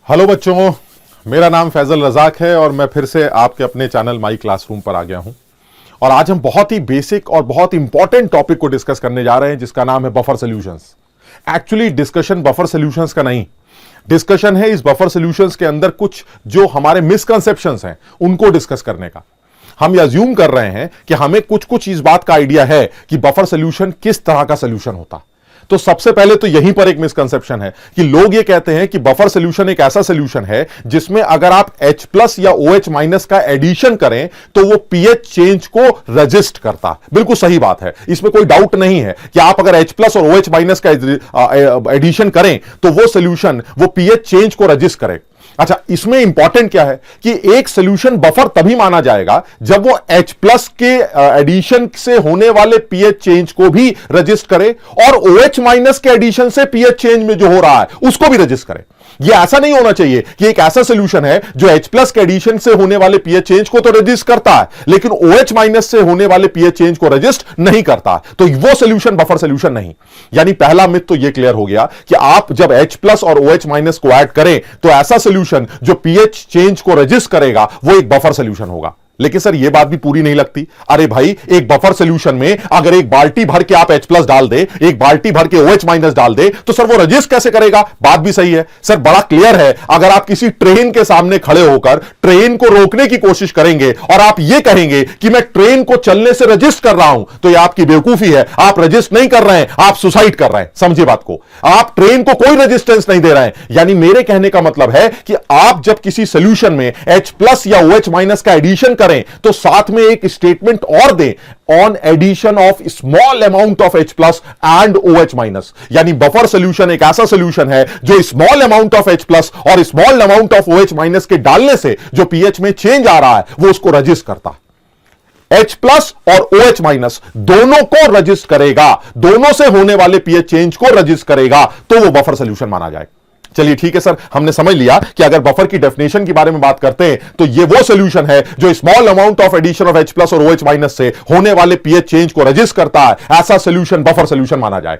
Hello बच्चों, मेरा नाम फैजल रजाक है और मैं फिर से आपके अपने चैनल माई क्लासरूम पर आ गया हूं। और आज हम बहुत ही बेसिक और बहुत इंपॉर्टेंट टॉपिक को डिस्कस करने जा रहे हैं जिसका नाम है buffer solutions. Actually discussion buffer solutions का नहीं, डिस्कशन है इस बफर सॉल्यूशंस के अंदर कुछ जो हमारे मिसकंसेप्शंस हैं उनको डिस्कस करने का। हम अज्यूम कर रहे हैं कि हमें कुछ कुछ इस बात का आइडिया है कि बफर सॉल्यूशन किस तरह का सॉल्यूशन होता। तो सबसे पहले तो यहीं पर एक मिसकंसेप्शन है कि लोग ये कहते हैं कि बफर सॉल्यूशन एक ऐसा सॉल्यूशन है जिसमें अगर आप H+ या OH- का एडिशन करें तो वो pH चेंज को रजिस्ट करता। बिल्कुल सही बात है, इसमें कोई डाउट नहीं है कि आप अगर H+ और OH- का एडिशन करें तो वो सॉल्यूशन वो pH चेंज को रजिस्ट करे। अच्छा, इसमें इंपॉर्टेंट क्या है कि एक सॉल्यूशन बफर तभी माना जाएगा जब वो H+ के एडिशन से होने वाले pH चेंज को भी रजिस्ट करे और OH- के एडिशन से pH चेंज में जो हो रहा है उसको भी रजिस्ट करे। ये ऐसा नहीं होना चाहिए कि एक ऐसा सॉल्यूशन है जो H+ के एडिशन से होने वाले pH चेंज को तो रजिस्ट करता है लेकिन OH- से होने वाले pH चेंज को रजिस्ट नहीं करता, तो वो सॉल्यूशन बफर सॉल्यूशन नहीं। यानी पहला मिथ तो ये क्लियर हो गया कि आप जब H+ और OH- को ऐड करें तो ऐसा सॉल्यूशन जो pH चेंज को रजिस्ट करेगा वो एक बफर सॉल्यूशन होगा। लेकिन सर ये बात भी पूरी नहीं लगती। अरे भाई, एक बफर सॉल्यूशन में अगर एक बाल्टी भर के आप H+ डाल दे, एक बाल्टी भर के OH- डाल दे तो सर वो रजिस्ट कैसे करेगा? बात भी सही है सर, बड़ा क्लियर है। अगर आप किसी ट्रेन के सामने खड़े होकर ट्रेन को रोकने की कोशिश करेंगे और आप ये कहेंगे कि मैं ट्रेन को चलने से रजिस्ट कर रहा हूं तो यह आपकी बेवकूफी है। आप रजिस्ट नहीं कर रहे हैं, आप सुसाइड कर रहे हैं। समझिए बात को, आप ट्रेन को कोई रेजिस्टेंस नहीं दे रहे हैं। यानी मेरे कहने का मतलब है कि आप जब किसी सॉल्यूशन में H+ या OH- का एडिशन करें तो साथ में एक स्टेटमेंट और दें, on addition of small amount of H+ and OH-। यानी बफर सॉल्यूशन एक ऐसा सॉल्यूशन है जो स्मॉल अमाउंट ऑफ H+ और स्मॉल अमाउंट ऑफ OH- के डालने से जो pH में चेंज आ रहा है वो उसको रजिस्ट करता। H+ और OH- दोनों को रजिस्ट करेगा, दोनों से होने वाले pH चेंज को रजिस्ट करेगा तो वो बफर सॉल्यूशन माना जाएगा। चलिए ठीक है सर, हमने समझ लिया कि अगर बफर की डेफिनेशन के बारे में बात करते हैं तो ये वो सॉल्यूशन है जो small amount of addition of H+ और OH- से होने वाले pH चेंज को रजिस्ट करता है। ऐसा सॉल्यूशन बफर सॉल्यूशन माना जाए।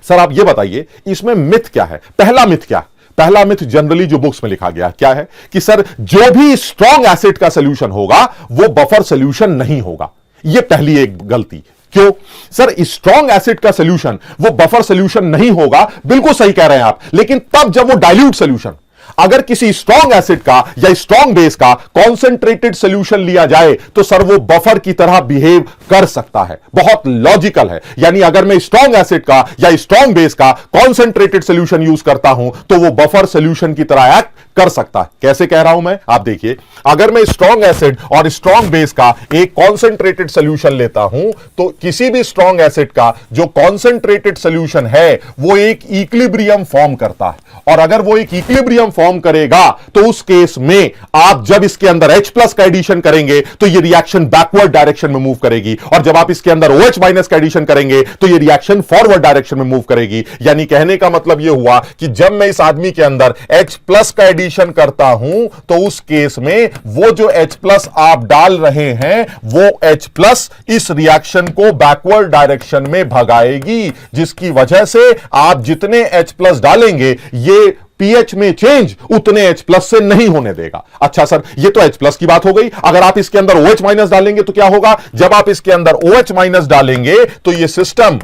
सर आप ये बताइए इसमें मिथ क्या है? पहला मिथ क्या? पहला मिथ जनरली जो बुक्स में लिखा गया क्या है कि सर जो भी स्ट्रॉन्ग एसिड का सॉल्यूशन होगा वो बफर सॉल्यूशन नहीं होगा। यह पहली एक गलती। क्यों सर? स्ट्रॉन्ग एसिड का सॉल्यूशन वो बफर सॉल्यूशन नहीं होगा, बिल्कुल सही कह रहे हैं आप, लेकिन तब जब वो डाइल्यूट सॉल्यूशन, अगर किसी स्ट्रॉन्ग एसिड का या स्ट्रॉन्ग बेस का कॉन्सेंट्रेटेड सॉल्यूशन लिया जाए तो सर वो बफर की तरह बिहेव कर सकता है। बहुत लॉजिकल है। यानी अगर मैं स्ट्रॉन्ग एसिड का या स्ट्रॉन्ग बेस का कॉन्सेंट्रेटेड सॉल्यूशन यूज करता हूं तो वो बफर सॉल्यूशन की तरह एक्ट कर सकता है। कैसे कह रहा हूं मैं? आप देखिए, अगर मैं स्ट्रॉन्ग एसिड और स्ट्रॉन्ग बेस का एक कॉन्सेंट्रेटेड सॉल्यूशन लेता हूं तो किसी भी स्ट्रॉन्ग एसिड का जो कॉन्सेंट्रेटेड सॉल्यूशन है वो एक इक्विलिब्रियम फॉर्म करता है, और अगर वो एक इक्विलिब्रियम फॉर्म करेगा तो उस केस में आप जब इसके अंदर H+ का एडिशन करेंगे तो ये रिएक्शन बैकवर्ड डायरेक्शन में मूव करेगी, और जब आप इसके अंदर OH- का एडिशन करेंगे तो ये रिएक्शन फॉरवर्ड डायरेक्शन में मूव करेगी। यानी कहने का मतलब ये हुआ कि जब मैं इस आदमी के अंदर H+ का एडिशन करता हूं तो उस केस में वो जो H+ आप डाल रहे हैं वो H+ इस रिएक्शन को बैकवर्ड डायरेक्शन में भगाएगी, जिसकी वजह से आप जितने H+ डालेंगे ये pH में चेंज उतने H+ से नहीं होने देगा। अच्छा सर, ये तो H+ की बात हो गई। अगर आप इसके अंदर OH- डालेंगे तो क्या होगा? जब आप इसके अंदर OH- डालेंगे तो ये सिस्टम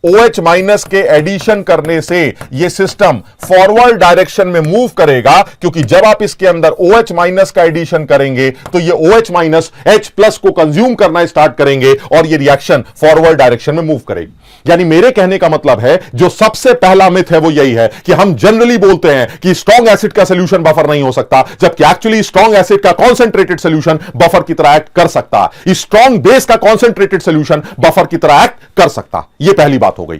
OH- के एडिशन करने से ये सिस्टम फॉरवर्ड डायरेक्शन में मूव करेगा, क्योंकि जब आप इसके अंदर OH- का एडिशन करेंगे तो ये OH- H+ को कंज्यूम करना स्टार्ट करेंगे और ये रिएक्शन फॉरवर्ड डायरेक्शन में मूव करेगी। यानी मेरे कहने का मतलब है जो सबसे पहला मिथ है वो यही है कि हम जनरली बोलते हैं कि स्ट्रॉन्ग एसिड का सॉल्यूशन बफर नहीं हो सकता, जबकि एक्चुअली स्ट्रॉन्ग एसिड का कॉन्सेंट्रेटेड सॉल्यूशन बफर की तरह एक्ट कर सकता है। स्ट्रॉन्ग बेस का कॉन्सेंट्रेटेड सॉल्यूशन बफर की तरह एक्ट कर सकता। यह पहली बात हो गई।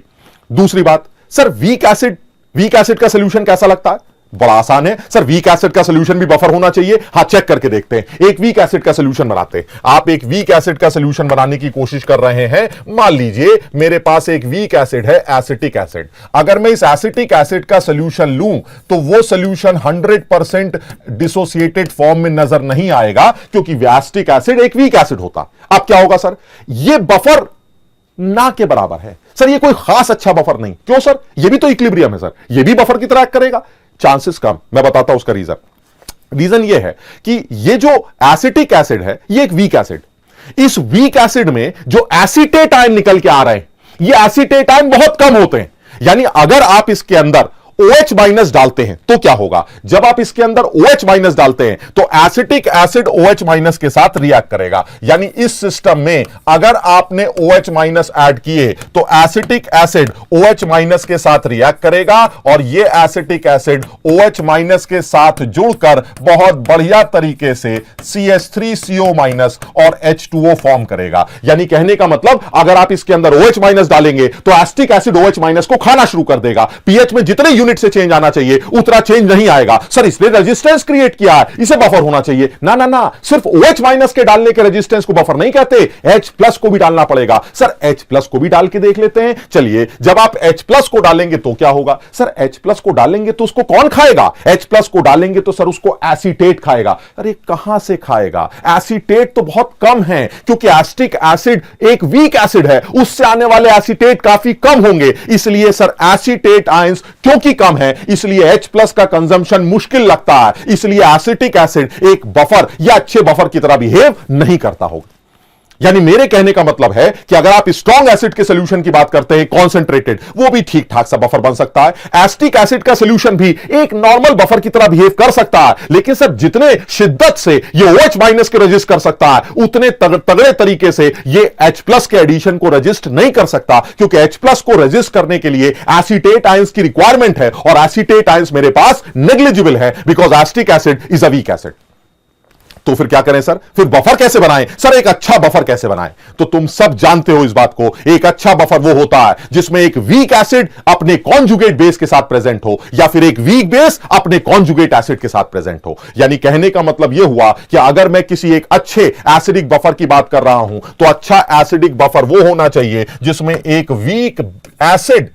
दूसरी बात, सर वीक एसिड का सॉल्यूशन कैसा लगता है? बड़ा आसान है सर, वीक एसिड का सॉल्यूशन भी बफर होना चाहिए। हां, चेक करके देखते हैं। एक वीक एसिड का सॉल्यूशन बनाते हैं। आप एक वीक एसिड का सॉल्यूशन बनाने की कोशिश कर रहे हैं। मान लीजिए मेरे पास एक वीक एसिड है, एसिटिक एसिड। अगर मैं इस एसिटिक एसिड का सॉल्यूशन लूं तो वो सॉल्यूशन 100% डिसोसिएटेड फॉर्म में नजर नहीं आएगा, क्योंकि एसिटिक एसिड एक वीक एसिड होता। अब क्या होगा सर? ये बफर ना के बराबर है। सर ये कोई खास अच्छा बफर नहीं। क्यों सर? ये भी तो इक्विलिब्रियम है सर, ये भी बफर की तरह एक्ट करेगा। चांसेस कम। मैं बताता हूं उसका रीजन यह है कि ये जो एसिटिक एसिड है ये एक वीक एसिड, इस वीक एसिड में जो एसीटेट आयन निकल के आ रहे हैं ये एसीटेट आयन बहुत कम होते हैं। यानी अगर आप इसके अंदर OH माइनस डालते हैं तो क्या होगा, जब आप इसके अंदर OH माइनस डालते हैं तो एसिटिक एसिड OH माइनस के साथ रिएक्ट करेगा। यानी इस सिस्टम में अगर आपने OH माइनस ऐड किए तो एसिटिक एसिड OH माइनस के साथ रिएक्ट करेगा और यह एसिटिक एसिड OH माइनस के साथ जुड़कर बहुत बढ़िया तरीके से CH3CO माइनस और H2O फॉर्म करेगा। यानी कहने का मतलब अगर आप इसके अंदर OH माइनस डालेंगे तो एसिटिक एसिड OH माइनस को खाना शुरू कर देगा। पीएच में जितने यूनिट से चेंज आना चाहिए उतना चेंज नहीं आएगा। सर इसने रेजिस्टेंस क्रिएट किया है, इसे बफर होना चाहिए। ना ना ना, सिर्फ OH माइनस के डालने के रेजिस्टेंस को बफर नहीं कहते, H प्लस को भी डालना पड़ेगा। सर H प्लस को भी डाल के देख लेते हैं। चलिए, जब आप H प्लस को डालेंगे तो क्या होगा, सर H प्लस को डालेंगे तो उसको कौन खाएगा, H प्लस को डालेंगे तो सर उसको एसीटेट खाएगा। अरे कहां से खाएगा, एसीटेट तो बहुत कम है क्योंकि एसिटिक एसिड एक वीक एसिड है, उससे आने वाले एसीटेट काफी कम होंगे। इसलिए सर एसीटेट आयंस क्योंकि कम है इसलिए H प्लस का कंजम्पशन मुश्किल लगता है। इसलिए एसिटिक एसिड एक बफर या अच्छे बफर की तरह बिहेव नहीं करता होगा। यानी मेरे कहने का मतलब है कि अगर आप स्ट्रॉन्ग एसिड के सॉल्यूशन की बात करते हैं कॉन्सेंट्रेटेड, वो भी ठीक ठाक सा बफर बन सकता है। एसिटिक एसिड का सॉल्यूशन भी एक नॉर्मल बफर की तरह बिहेव कर सकता है, लेकिन सर जितने शिद्दत से ये OH माइनस के रजिस्ट कर सकता है उतने तगड़े तरीके से ये H प्लस के एडिशन को रजिस्ट नहीं कर सकता, क्योंकि H प्लस को रजिस्ट करने के लिए एसीटेट आयंस की रिक्वायरमेंट है और एसीटेट आयंस मेरे पास नेग्लिजिबल है because acetic acid is a weak acid. तो फिर क्या करें सर, फिर बफर कैसे बनाएं, सर एक अच्छा बफर कैसे बनाएं, तो तुम सब जानते हो इस बात को। एक अच्छा बफर वो होता है जिसमें एक वीक एसिड अपने कॉन्जुगेट बेस के साथ प्रेजेंट हो या फिर एक वीक बेस अपने कॉन्जुगेट एसिड के साथ प्रेजेंट हो। यानी कहने का मतलब यह हुआ कि अगर मैं किसी एक अच्छे एसिडिक बफर की बात कर रहा हूं तो अच्छा एसिडिक बफर वो होना चाहिए जिसमें एक वीक एसिड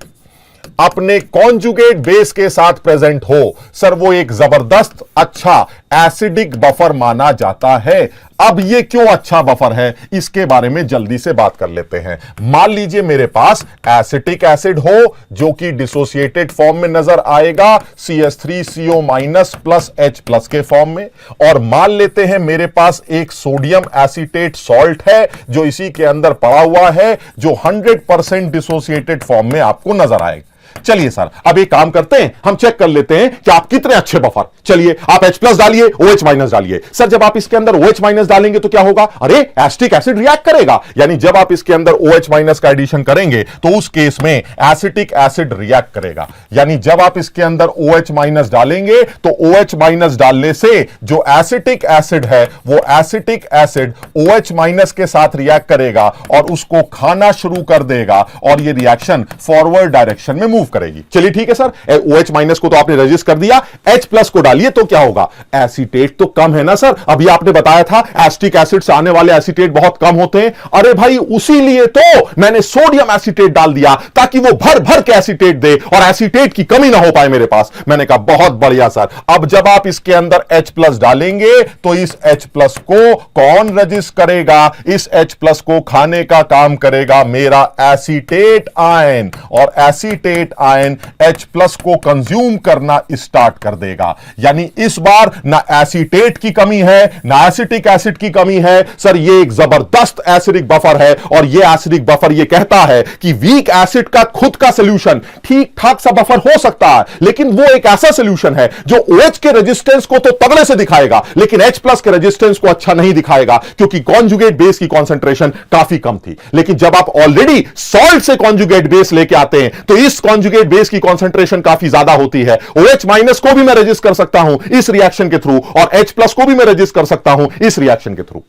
अपने कॉन्जुगेट बेस के साथ प्रेजेंट हो। सर वो एक जबरदस्त अच्छा एसिडिक बफर माना जाता है। अब ये क्यों अच्छा बफर है इसके बारे में जल्दी से बात कर लेते हैं। मान लीजिए मेरे पास एसिटिक एसिड हो जो कि डिसोसिएटेड फॉर्म में नजर आएगा CH3CO minus plus H plus के फॉर्म में, और मान लेते हैं मेरे पास एक सोडियम एसीटेट सॉल्ट है जो इसी के अंदर पड़ा हुआ है जो 100% डिसोसिएटेड फॉर्म में आपको नजर आएगा। चलिए सर अब एक काम करते हैं, हम चेक कर लेते हैं कि आप कितने अच्छे बफर। चलिए आप H प्लस डालिए, OH माइनस डालिए। सर जब आप इसके अंदर OH माइनस डालेंगे तो क्या होगा, अरे एसिटिक एसिड रिएक्ट करेगा। यानी जब आप इसके अंदर OH माइनस का एडिशन करेंगे तो उस केस में एसिटिक एसिड रिएक्ट करेगा। यानी जब आप इसके अंदर OH माइनस डालेंगे तो OH माइनस डालने से जो एसिटिक एसिड है वो एसिटिक एसिड OH माइनस के साथ रिएक्ट करेगा और उसको खाना शुरू कर देगा और ये रिएक्शन फॉरवर्ड डायरेक्शन में मूव करेगी। चलिए ठीक है सर, OH माइनस को तो आपने रजिस्ट कर दिया, H प्लस को डालिए तो क्या होगा, एसीटेट तो कम है ना सर। अभी आपने बताया था एसिटिक एसिड से आने वाले एसीटेट बहुत कम होते हैं। अरे भाई उसी लिए तो मैंने सोडियम एसीटेट डाल दिया ताकि वो भर भर के एसीटेट दे और एसीटेट की कमी ना हो पाए मेरे पास। मैंने कहा बहुत बढ़िया सर। अब जब आप इसके अंदर H प्लस डालेंगे तो इस H प्लस को कौन रजिस्ट करेगा, इस H प्लस को खाने का काम करेगा मेरा एसीटेट आयन, और एसीटेट आयन H प्लस को कंज्यूम करना स्टार्ट कर देगा। यानी इस बार ना एसीटेट की कमी है ना एसिटिक एसिड की कमी है। सर ये एक जबरदस्त एसिडिक बफर है और ये एसिडिक बफर ये कहता है कि वीक एसिड का खुद का सॉल्यूशन ठीक ठाक सा बफर हो सकता है, लेकिन वो एक ऐसा सॉल्यूशन है जो OH के रेजिस्टेंस को तो तगड़े से दिखाएगा लेकिन H प्लस के रेजिस्टेंस को अच्छा नहीं दिखाएगा क्योंकि कॉन्जुगेट बेस की कॉन्सेंट्रेशन काफी कम थी। लेकिन जब आप ऑलरेडी सॉल्ट से कॉन्जुगेट बेस लेके आते हैं तो इस कॉन्जुगेट बेस की कॉन्सेंट्रेशन काफी ज्यादा होती है। OH माइनस को भी मैं रजिस्ट कर सकता हूं इस रिएक्शन के थ्रू और H प्लस को भी मैं रजिस्ट कर सकता हूं इस रिएक्शन के थ्रू।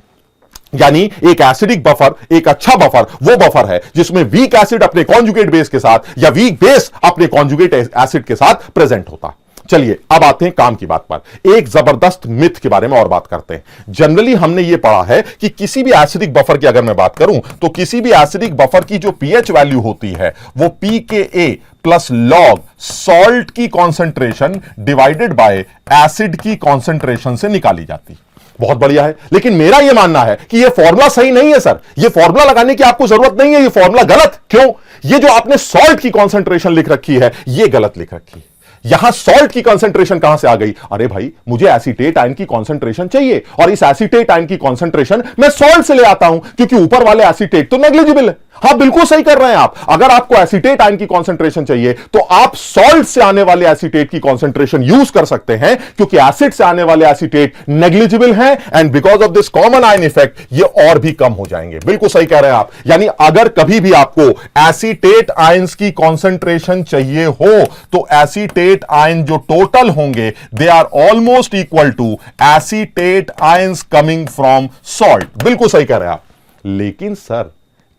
यानी एक एसिडिक बफर, एक अच्छा बफर वो बफर है जिसमें वीक एसिड अपने कॉन्जुगेट बेस के साथ या वीक बेस अपने कॉन्जुगेट एसिड के साथ प्रेजेंट होता है। चलिए अब आते हैं काम की बात पर। एक जबरदस्त मिथ के बारे में और बात करते हैं। जनरली हमने यह पढ़ा है कि किसी भी एसिडिक बफर की अगर मैं बात करूं तो किसी भी एसिडिक बफर की जो pH वैल्यू होती है वो pKa प्लस लॉग सॉल्ट की कॉन्सेंट्रेशन डिवाइडेड बाय एसिड की कॉन्सेंट्रेशन से निकाली जाती। बहुत बढ़िया है, लेकिन मेरा यह मानना है कि यह फॉर्मूला सही नहीं है सर। यह फॉर्मूला लगाने की आपको जरूरत नहीं है, यह फॉर्मूला गलत। क्यों? यह जो आपने सॉल्ट की कॉन्सेंट्रेशन लिख रखी है यह गलत लिख रखी है। यहां सॉल्ट की कंसंट्रेशन कहां से आ गई? अरे भाई, मुझे एसीटेट आयन की कंसंट्रेशन चाहिए और इस एसीटेट आयन की कंसंट्रेशन मैं सॉल्ट से ले आता हूं, क्योंकि ऊपर वाले एसीटेट तो नेग्लिजिबल है। हाँ, बिल्कुल सही कर रहे हैं आप। अगर आपको एसीटेट आयन की कंसंट्रेशन चाहिए तो आप सॉल्ट से आने वाले एसीटेट की कंसंट्रेशन यूज कर सकते हैं, क्योंकि एसिड से आने वाले एसीटेट नेग्लिजिबल हैं, and because of this common ion effect ये और भी कम हो जाएंगे। बिल्कुल सही कह रहे हैं आप। यानी अगर कभी भी आपको एसीटेट आयंस की कंसंट्रेशन चाहिए हो तो एसीटेट आयन जो टोटल होंगे they are almost equal to acetate ions coming from salt. बिल्कुल सही कह रहे हैं आप। लेकिन सर,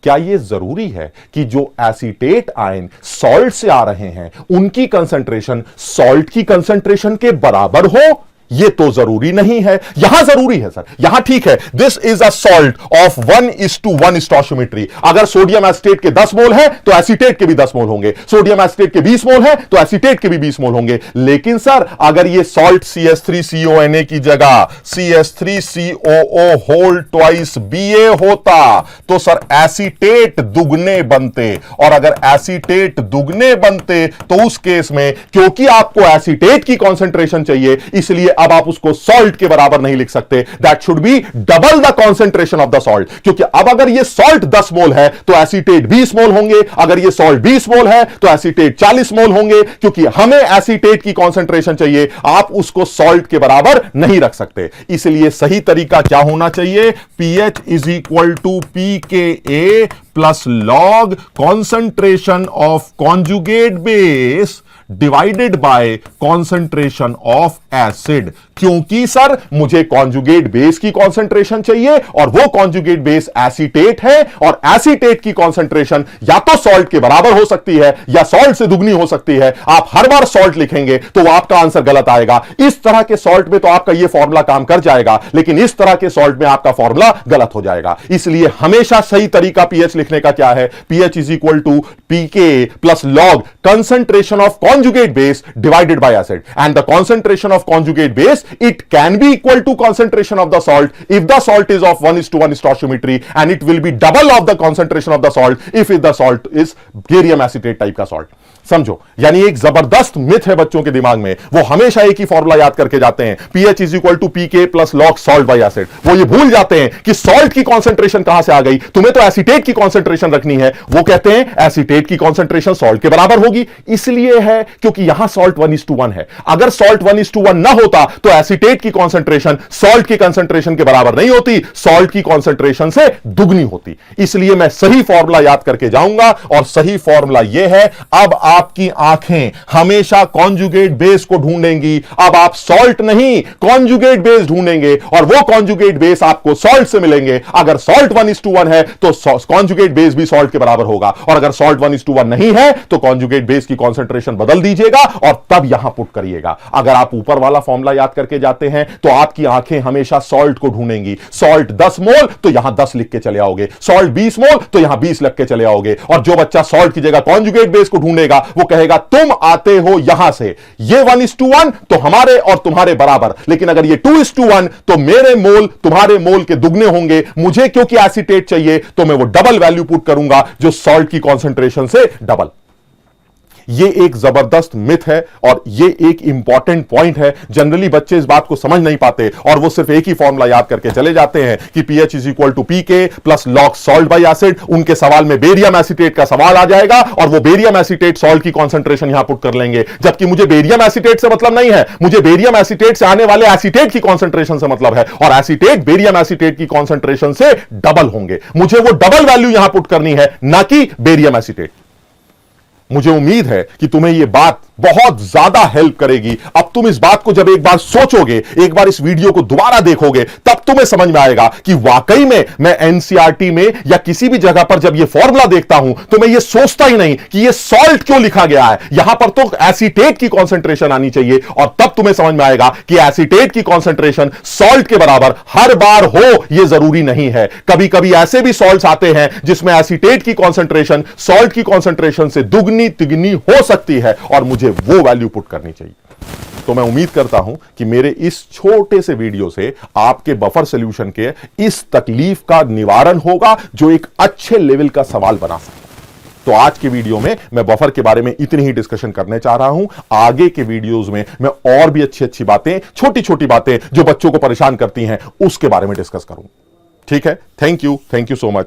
क्या यह जरूरी है कि जो एसीटेट आयन सॉल्ट से आ रहे हैं उनकी कंसंट्रेशन सॉल्ट की कंसंट्रेशन के बराबर हो? यह तो जरूरी नहीं है। यहां जरूरी है सर, यहां ठीक है। This is a salt of 1:1 stoichiometry. अगर सोडियम एसिटेट के 10 मोल है तो एसीटेट के भी 10 मोल होंगे, सोडियम एसिटेट के 20 मोल है तो एसीटेट के भी 20 मोल होंगे। लेकिन सर, अगर यह सॉल्ट CH3CONA की जगह CH3COO होल ट्वाइस BA होता तो सर एसीटेट दुगने बनते, और अगर एसीटेट दुगने बनते तो उस केस में क्योंकि आपको एसीटेट की कंसंट्रेशन चाहिए, इसलिए अब आप उसको सॉल्ट के बराबर नहीं लिख सकते। That should be double the concentration of the salt, क्योंकि अब अगर ये सॉल्ट 10 मोल है तो एसीटेट 20 मोल होंगे, अगर ये सॉल्ट 20 मोल है तो एसीटेट 40 मोल होंगे। क्योंकि हमें एसीटेट की कंसंट्रेशन चाहिए, आप उसको सॉल्ट के बराबर नहीं रख सकते। इसलिए सही तरीका क्या होना चाहिए? pH is equal to pKa plus log concentration of conjugate base divided by concentration of acid. क्योंकि सर मुझे कॉन्जुगेट बेस की कॉन्सेंट्रेशन चाहिए और वो कॉन्जुगेट बेस एसीटेट है, और एसीटेट की कॉन्सेंट्रेशन या तो सॉल्ट के बराबर हो सकती है या सॉल्ट से दुगनी हो सकती है। आप हर बार सॉल्ट लिखेंगे तो आपका आंसर गलत आएगा। इस तरह के सॉल्ट में तो आपका यह फॉर्मूला काम कर जाएगा, लेकिन इस तरह के सॉल्ट में आपका फॉर्मूला गलत हो जाएगा। इसलिए हमेशा सही तरीका pH लिखने का क्या है? pH is equal to pK plus log concentration of conjugate base divided by acid, and the concentration of conjugate base, it can be equal to concentration of the salt if the salt is of 1:1 stoichiometry, and it will be double of the concentration of the salt if the salt is barium acetate type का salt। समझो, यानी एक जबरदस्त myth है बच्चों के दिमाग में, वो हमेशा एक ही फॉर्मूला याद करके जाते हैं, pH is equal to pK plus log salt by acid. वो ये भूल जाते हैं कि सॉल्ट की कॉन्सेंट्रेशन कहां से आ गई, तुम्हें तो एसीटेट की कॉन्सेंट्रेशन रखनी है। वो कहते हैं एसीटेट की कॉन्सेंट्रेशन सॉल्ट के बराबर होगी, इसलिए है क्योंकि यहां सॉल्ट 1:1 है। अगर सॉल्ट 1:1 ना होता तो एसीटेट की कॉन्सेंट्रेशन सॉल्ट की कॉन्सेंट्रेशन के बराबर नहीं होती, सॉल्ट की कॉन्सेंट्रेशन से दुगनी होती। इसलिए मैं सही फॉर्मूला याद करके जाऊंगा, और सही फॉर्मूला यह है, अब आपकी आंखें हमेशा कॉन्जुगेट बेस को ढूंढेंगी। अब आप सॉल्ट नहीं कॉन्जुगेट बेस ढूंढेंगे, और वो कॉन्जुगेट बेस आपको सॉल्ट से मिलेंगे। अगर सॉल्ट 1:1 है तो कॉन्जुगेट बेस भी सॉल्ट के बराबर होगा, और अगर सॉल्ट 1:1 नहीं है तो कॉन्जुगेट बेस की कॉन्सेंट्रेशन बदल दीजिएगा और तब यहां पुट करिएगा। अगर आप ऊपर वाला फॉर्मूला याद करके जाते हैं तो आपकी आंखें हमेशा सॉल्ट को ढूंढेंगी। सॉल्ट 10 मोल तो यहां 10 लिख के चले आओगे, सॉल्ट 20 मोल तो यहां 20 लिख के चले आओगे। और जो बच्चा सॉल्ट की जगह कॉन्जुगेट बेस को ढूंढेगा वो कहेगा तुम आते हो यहां से, ये 1:1 तो हमारे और तुम्हारे बराबर, लेकिन अगर ये 2:1 तो मेरे मोल तुम्हारे मोल के दुगने होंगे। मुझे क्योंकि एसीटेट चाहिए तो मैं वो डबल वैल्यू पुट करूंगा जो सॉल्ट की कॉन्सेंट्रेशन से डबल। ये एक जबरदस्त मिथ है और ये एक इंपॉर्टेंट पॉइंट है। जनरली बच्चे इस बात को समझ नहीं पाते और वो सिर्फ एक ही फॉर्मूला याद करके चले जाते हैं कि pH is equal to pK plus log salt by acid. उनके सवाल में बेरियम एसीटेट का सवाल आ जाएगा और वो बेरियम एसीटेट सॉल्ट की कॉन्सेंट्रेशन यहां पुट कर लेंगे, जबकि मुझे बेरियम एसीटेट से मतलब नहीं है, मुझे बेरियम एसीटेट से आने वाले एसीटेट की कॉन्सेंट्रेशन से मतलब है, और एसीटेट बेरियम एसीटेट की कॉन्सेंट्रेशन से डबल होंगे। मुझे वो डबल वैल्यू यहां पुट करनी है, ना कि बेरियम एसीटेट। मुझे उम्मीद है कि तुम्हें यह बात बहुत ज्यादा हेल्प करेगी। अब तुम इस बात को जब एक बार सोचोगे, एक बार इस वीडियो को दोबारा देखोगे, तब तुम्हें समझ में आएगा कि वाकई में मैं एनसीईआरटी में या किसी भी जगह पर जब यह फॉर्मूला देखता हूं तो मैं यह सोचता ही नहीं कि यह सॉल्ट क्यों लिखा गया है। यहां पर तो एसीटेट की कॉन्सेंट्रेशन आनी चाहिए, और तब तुम्हें समझ में आएगा कि एसीटेट की कॉन्सेंट्रेशन सॉल्ट के बराबर हर बार हो यह जरूरी नहीं है। कभी कभी ऐसे भी सॉल्ट्स आते हैं जिसमें एसीटेट की कॉन्सेंट्रेशन सॉल्ट की कॉन्सेंट्रेशन से दुगनी तिगनी हो सकती है, और मुझे वो वैल्यू पुट करनी चाहिए। तो मैं उम्मीद करता हूं कि मेरे इस छोटे से वीडियो से आपके बफर सॉल्यूशन के इस तकलीफ का निवारण होगा जो एक अच्छे लेवल का सवाल बना सकता है। तो आज के वीडियो में मैं बफर के बारे में इतनी ही डिस्कशन करने चाह रहा हूं। आगे के वीडियोस में मैं और भी अच्छी अच्छी बातें, छोटी छोटी बातें जो बच्चों को परेशान करती हैं, उसके बारे में डिस्कस करूं। ठीक है, थैंक यू सो मच।